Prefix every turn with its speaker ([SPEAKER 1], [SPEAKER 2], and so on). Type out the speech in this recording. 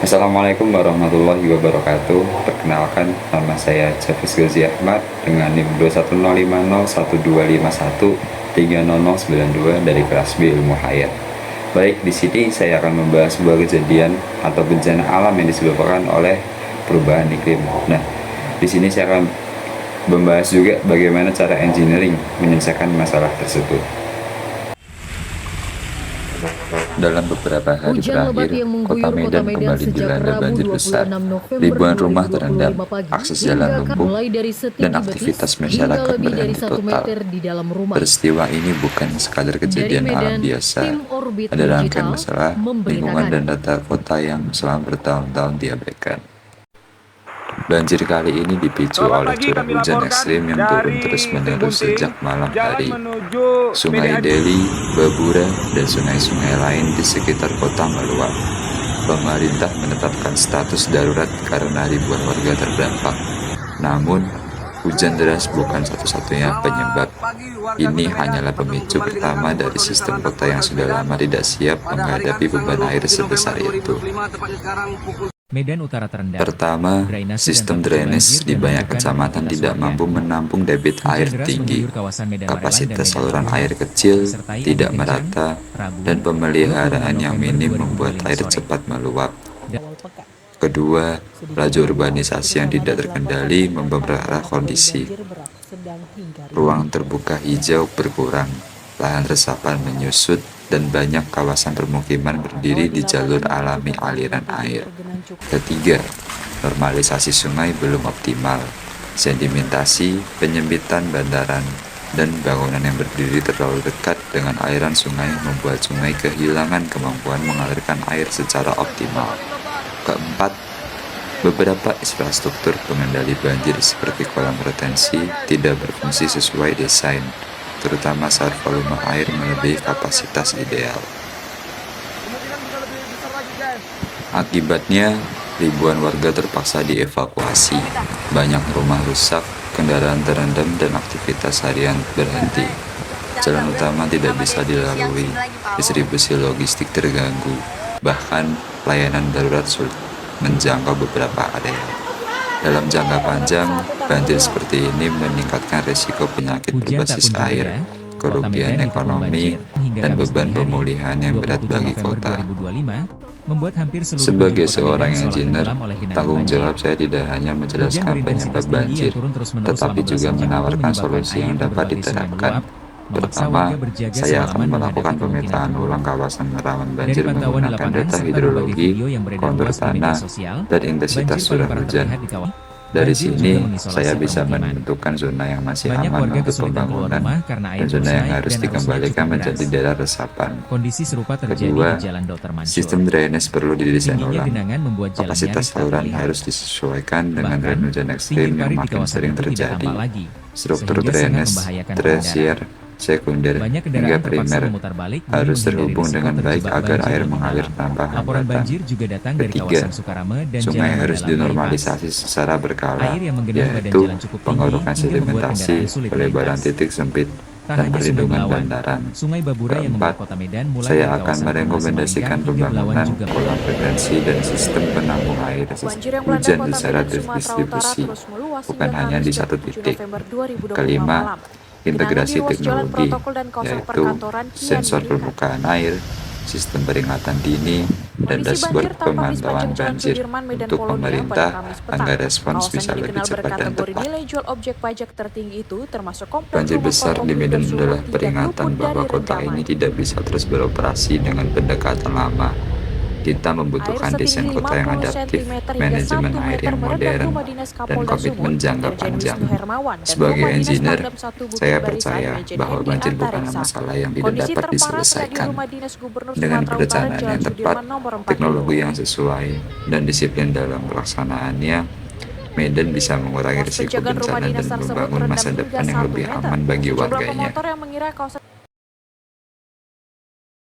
[SPEAKER 1] Assalamualaikum warahmatullahi wabarakatuh. Perkenalkan, nama saya Jafis Gazi Ahmad dengan NIM 2105051300092 dari kelas B Ilmu Hayat. Baik, di sini saya akan membahas sebuah kejadian atau bencana alam yang disebabkan oleh perubahan iklim. Nah, di sini saya akan membahas juga bagaimana cara engineering menyelesaikan masalah tersebut. Dalam beberapa hari terakhir, kota Medan kembali dilanda banjir besar. Ribuan rumah terendam, akses jalan lumpuh, dan aktivitas masyarakat berhenti total. Peristiwa ini bukan sekadar kejadian alam biasa, ada rangkaian masalah lingkungan dan tata kota yang selama bertahun-tahun diabaikan. Banjir kali ini dipicu oleh curah hujan ekstrim yang turun terus-menerus sejak malam hari. Sungai Deli, Babura, dan sungai-sungai lain di sekitar kota meluap. Pemerintah menetapkan status darurat karena ribuan warga terdampak. Namun, hujan deras bukan satu-satunya penyebab. Ini hanyalah pemicu pertama dari sistem kota yang sudah lama tidak siap menghadapi beban air sebesar itu.
[SPEAKER 2] Medan Utara terendam.
[SPEAKER 1] Pertama, sistem drainase di banyak kecamatan tidak mampu menampung debit air tinggi. Kapasitas saluran air kecil, tidak merata, dan pemeliharaan yang minim membuat air cepat meluap. Kedua, laju urbanisasi yang tidak terkendali memperparah kondisi. Ruang terbuka hijau berkurang, lahan resapan menyusut, dan banyak kawasan permukiman berdiri di jalur alami aliran air. Ketiga, normalisasi sungai belum optimal. Sedimentasi, penyempitan bantaran, dan bangunan yang berdiri terlalu dekat dengan aliran sungai membuat sungai kehilangan kemampuan mengalirkan air secara optimal. Keempat, beberapa infrastruktur pengendali banjir seperti kolam retensi tidak berfungsi sesuai desain, terutama saat volume air melebihi kapasitas ideal. Akibatnya, ribuan warga terpaksa dievakuasi, banyak rumah rusak, kendaraan terendam, dan aktivitas harian berhenti. Jalan utama tidak bisa dilalui, distribusi logistik terganggu, bahkan layanan darurat sulit menjangkau beberapa area. Dalam jangka panjang, banjir seperti ini meningkatkan risiko penyakit berbasis air, kerugian ekonomi, dan beban pemulihan yang berat bagi kota. Sebagai seorang engineer, tanggung jawab saya tidak hanya menjelaskan penyebab banjir, tetapi juga menawarkan solusi yang dapat diterapkan. Pertama, saya akan melakukan pemetaan ulang kawasan rawan banjir menggunakan data hidrologi, kontur tanah, dan intensitas curah hujan. Dari sini, saya bisa menentukan zona yang masih aman untuk pembangunan dan zona yang harus dikembalikan menjadi daerah resapan. Kedua, sistem drainase perlu didesain ulang. Kapasitas saluran harus disesuaikan dengan tren hujan ekstrim yang makin sering terjadi. Struktur drainase, tersier, sekunder, hingga primer harus terhubung dengan baik agar air mengalir tanpa hambatan. Ketiga, sungai harus dinormalisasi secara berkala, yaitu pengurukan sedimentasi, pelebaran titik sempit, dan perlindungan bantaran. Keempat, saya akan merekomendasikan pembangunan kolam retensi dan sistem penampung air hujan secara terdistribusi, bukan hanya di satu titik. Kelima, integrasi teknologi, yaitu sensor permukaan air, sistem peringatan dini, dan dashboard pemantauan banjir untuk pemerintah agar respons bisa lebih cepat dan tepat. Banjir besar di Medan adalah peringatan bahwa kota ini tidak bisa terus beroperasi dengan pendekatan lama. Kita membutuhkan desain kota yang adaptif, manajemen air yang modern, dan komitmen jangka panjang. Sebagai engineer, saya percaya bahwa banjir bukanlah masalah yang tidak dapat diselesaikan. Dengan perencanaan yang tepat, teknologi yang sesuai, dan disiplin dalam pelaksanaannya, Medan bisa mengurangi risiko bencana dan membangun masa depan yang lebih aman bagi warganya.